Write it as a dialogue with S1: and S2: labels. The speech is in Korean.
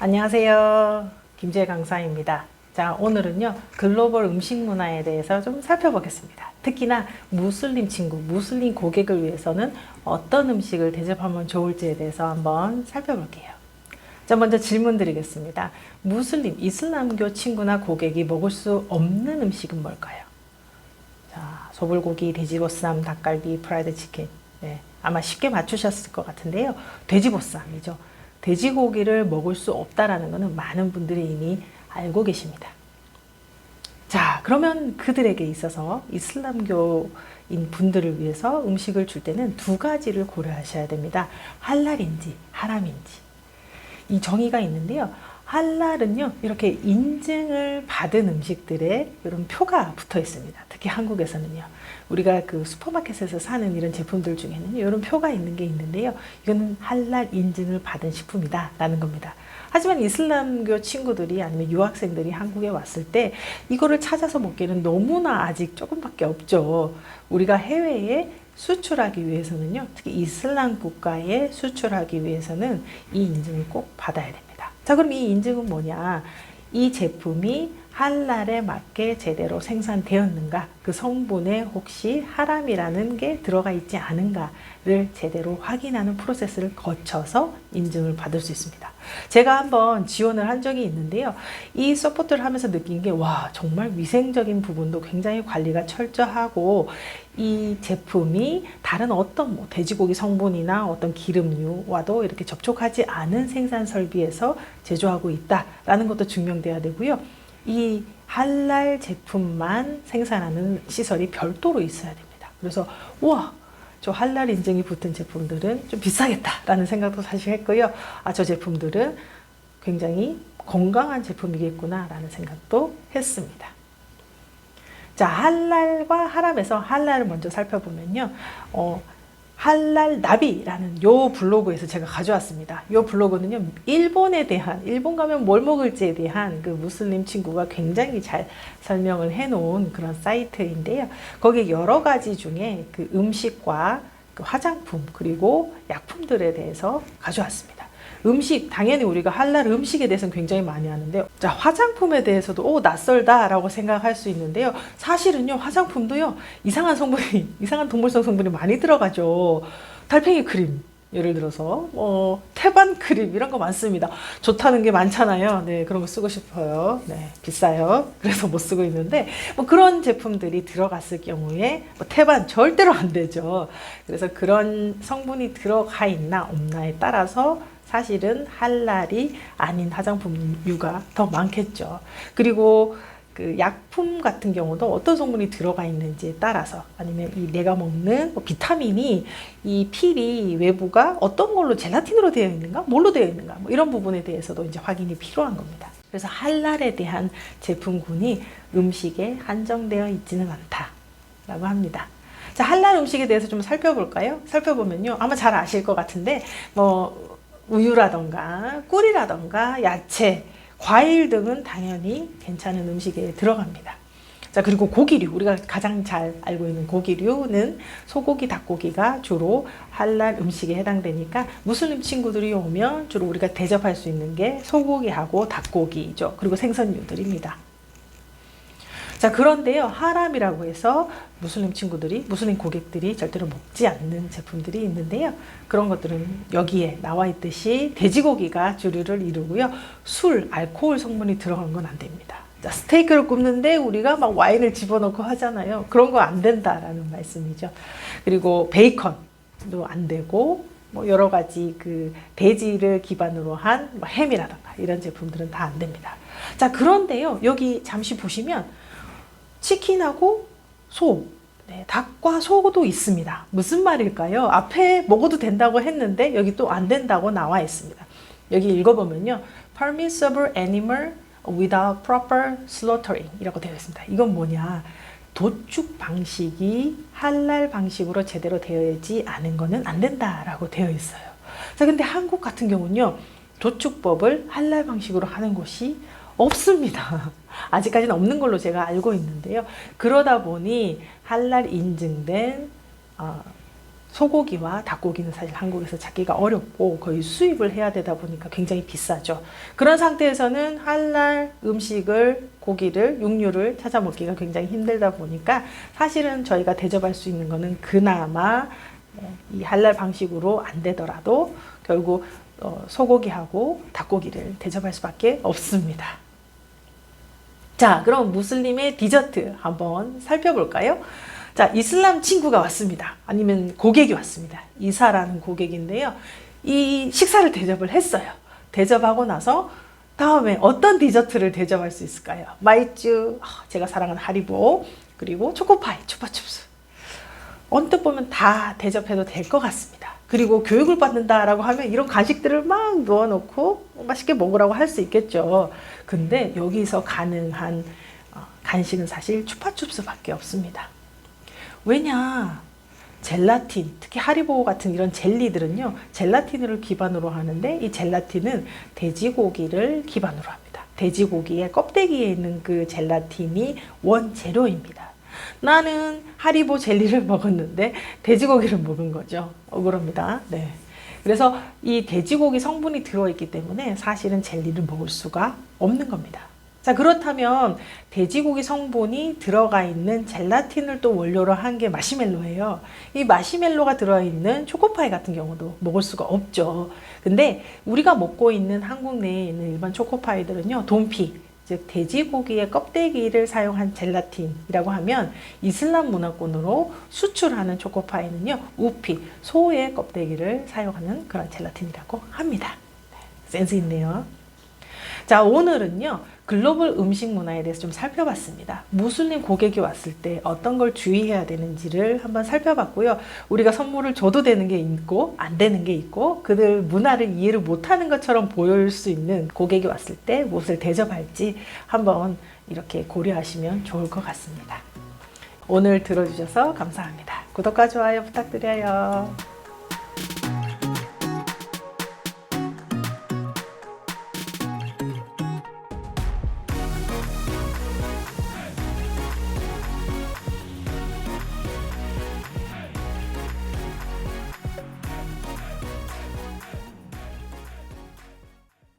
S1: 안녕하세요. 김재 강사입니다. 자, 오늘은요, 글로벌 음식 문화에 대해서 좀 살펴보겠습니다. 특히나 무슬림 친구, 무슬림 고객을 위해서는 어떤 음식을 대접하면 좋을지에 대해서 한번 살펴볼게요. 자, 먼저 질문 드리겠습니다. 무슬림, 이슬람교 친구나 고객이 먹을 수 없는 음식은 뭘까요? 자, 소불고기, 돼지보쌈, 닭갈비, 프라이드 치킨. 네, 아마 쉽게 맞추셨을 것 같은데요. 돼지보쌈이죠. 돼지고기를 먹을 수 없다라는 것은 많은 분들이 이미 알고 계십니다. 자, 그러면 그들에게 있어서 이슬람교인 분들을 위해서 음식을 줄 때는 두 가지를 고려하셔야 됩니다. 할랄인지 하람인지. 이 정의가 있는데요. 할랄은요, 이렇게 인증을 받은 음식들에 이런 표가 붙어 있습니다. 특히 한국에서는요. 우리가 그 슈퍼마켓에서 사는 이런 제품들 중에는 이런 표가 있는 게 있는데요. 이거는 할랄 인증을 받은 식품이다 라는 겁니다. 하지만 이슬람교 친구들이 아니면 유학생들이 한국에 왔을 때 이거를 찾아서 먹기에는 너무나 아직 조금밖에 없죠. 우리가 해외에 수출하기 위해서는요, 특히 이슬람 국가에 수출하기 위해서는 이 인증을 꼭 받아야 됩니다. 자, 그럼 이 인증은 뭐냐? 이 제품이 할랄에 맞게 제대로 생산되었는가, 그 성분에 혹시 하람이라는 게 들어가 있지 않은가를 제대로 확인하는 프로세스를 거쳐서 인증을 받을 수 있습니다. 제가 한번 지원을 한 적이 있는데요. 이 서포트를 하면서 느낀 게, 와, 정말 위생적인 부분도 굉장히 관리가 철저하고, 이 제품이 다른 어떤 돼지고기 성분이나 어떤 기름류와도 이렇게 접촉하지 않은 생산 설비에서 제조하고 있다라는 것도 증명돼야 되고요. 이 할랄 제품만 생산하는 시설이 별도로 있어야 됩니다. 그래서 우와, 저 할랄 인증이 붙은 제품들은 좀 비싸겠다라는 생각도 사실 했고요. 아, 저 제품들은 굉장히 건강한 제품이겠구나라는 생각도 했습니다. 자, 할랄과 하람에서 할랄을 먼저 살펴보면요. 할랄 나비라는 요 블로그에서 제가 가져왔습니다. 요 블로그는요, 일본에 대한, 일본 가면 뭘 먹을지에 대한 그 무슬림 친구가 굉장히 잘 설명을 해놓은 그런 사이트인데요. 거기에 여러 가지 중에 그 음식과 그 화장품 그리고 약품들에 대해서 가져왔습니다. 음식, 당연히 우리가 할랄 음식에 대해서는 굉장히 많이 하는데요. 자, 화장품에 대해서도 낯설다라고 생각할 수 있는데요. 사실은요, 화장품도요, 이상한 성분이, 이상한 동물성 성분이 많이 들어가죠. 달팽이 크림, 예를 들어서 태반 크림 이런 거 많습니다. 좋다는 게 많잖아요. 네, 그런 거 쓰고 싶어요. 네, 비싸요. 그래서 못 쓰고 있는데 그런 제품들이 들어갔을 경우에 태반 절대로 안 되죠. 그래서 그런 성분이 들어가 있나 없나에 따라서 사실은 할랄이 아닌 화장품류가 더 많겠죠. 그리고 그 약품 같은 경우도 어떤 성분이 들어가 있는지에 따라서, 아니면 이 내가 먹는 비타민이 이 필이 외부가 어떤 걸로 젤라틴으로 되어 있는가, 뭘로 되어 있는가, 이런 부분에 대해서도 이제 확인이 필요한 겁니다. 그래서 할랄에 대한 제품군이 음식에 한정되어 있지는 않다라고 합니다. 자, 할랄 음식에 대해서 좀 살펴볼까요? 살펴보면요, 아마 잘 아실 것 같은데 우유라던가 꿀이라던가 야채, 과일 등은 당연히 괜찮은 음식에 들어갑니다. 자, 그리고 고기류, 우리가 가장 잘 알고 있는 고기류는 소고기, 닭고기가 주로 할랄 음식에 해당되니까 무슬림 친구들이 오면 주로 우리가 대접할 수 있는 게 소고기하고 닭고기죠. 그리고 생선류들입니다. 자, 그런데요, 하람이라고 해서 무슬림 친구들이, 무슬림 고객들이 절대로 먹지 않는 제품들이 있는데요. 그런 것들은 여기에 나와 있듯이 돼지고기가 주류를 이루고요. 술, 알코올 성분이 들어간 건 안 됩니다. 자, 스테이크를 굽는데 우리가 막 와인을 집어넣고 하잖아요. 그런 거 안 된다라는 말씀이죠. 그리고 베이컨도 안 되고, 여러 가지 그 돼지를 기반으로 한 햄이라던가 이런 제품들은 다 안 됩니다. 자, 그런데요, 여기 잠시 보시면 치킨하고 소, 네, 닭과 소도 있습니다. 무슨 말일까요? 앞에 먹어도 된다고 했는데 여기 또 안 된다고 나와 있습니다. 여기 읽어보면요, permissible animal without proper slaughtering 이라고 되어 있습니다. 이건 뭐냐? 도축 방식이 할랄 방식으로 제대로 되어있지 않은 거는 안 된다라고 되어 있어요. 자, 근데 한국 같은 경우는요, 도축법을 할랄 방식으로 하는 곳이 없습니다. 아직까지는 없는 걸로 제가 알고 있는데요. 그러다 보니 할랄 인증된 소고기와 닭고기는 사실 한국에서 찾기가 어렵고 거의 수입을 해야 되다 보니까 굉장히 비싸죠. 그런 상태에서는 할랄 음식을, 고기를, 육류를 찾아 먹기가 굉장히 힘들다 보니까 사실은 저희가 대접할 수 있는 거는 그나마 이 할랄 방식으로 안 되더라도 결국 소고기하고 닭고기를 대접할 수밖에 없습니다. 자, 그럼 무슬림의 디저트 한번 살펴볼까요? 자, 이슬람 친구가 왔습니다. 아니면 고객이 왔습니다. 이사라는 고객인데요. 이 식사를 대접을 했어요. 대접하고 나서 다음에 어떤 디저트를 대접할 수 있을까요? 마이쮸, 제가 사랑하는 하리보, 그리고 초코파이, 추파춥스. 언뜻 보면 다 대접해도 될 것 같습니다. 그리고 교육을 받는다라고 하면 이런 간식들을 막 넣어놓고 맛있게 먹으라고 할 수 있겠죠. 근데 여기서 가능한 간식은 사실 추파춥스밖에 없습니다. 왜냐? 젤라틴, 특히 하리보 같은 이런 젤리들은요, 젤라틴을 기반으로 하는데 이 젤라틴은 돼지고기를 기반으로 합니다. 돼지고기의 껍데기에 있는 그 젤라틴이 원재료입니다. 나는 하리보 젤리를 먹었는데 돼지고기를 먹은 거죠. 억울합니다. 네. 그래서 이 돼지고기 성분이 들어있기 때문에 사실은 젤리를 먹을 수가 없는 겁니다. 자, 그렇다면 돼지고기 성분이 들어가 있는 젤라틴을 또 원료로 한 게 마시멜로예요. 이 마시멜로가 들어있는 초코파이 같은 경우도 먹을 수가 없죠. 근데 우리가 먹고 있는 한국 내에 있는 일반 초코파이들은요, 돈피, 즉 돼지고기의 껍데기를 사용한 젤라틴이라고 하면 이슬람 문화권으로 수출하는 초코파이는요, 우피, 소의 껍데기를 사용하는 그런 젤라틴이라고 합니다. 센스 있네요. 자, 오늘은요, 글로벌 음식 문화에 대해서 좀 살펴봤습니다. 무슬림 고객이 왔을 때 어떤 걸 주의해야 되는지를 한번 살펴봤고요. 우리가 선물을 줘도 되는 게 있고 안 되는 게 있고 그들 문화를 이해를 못하는 것처럼 보일 수 있는 고객이 왔을 때 무엇을 대접할지 한번 이렇게 고려하시면 좋을 것 같습니다. 오늘 들어주셔서 감사합니다. 구독과 좋아요 부탁드려요.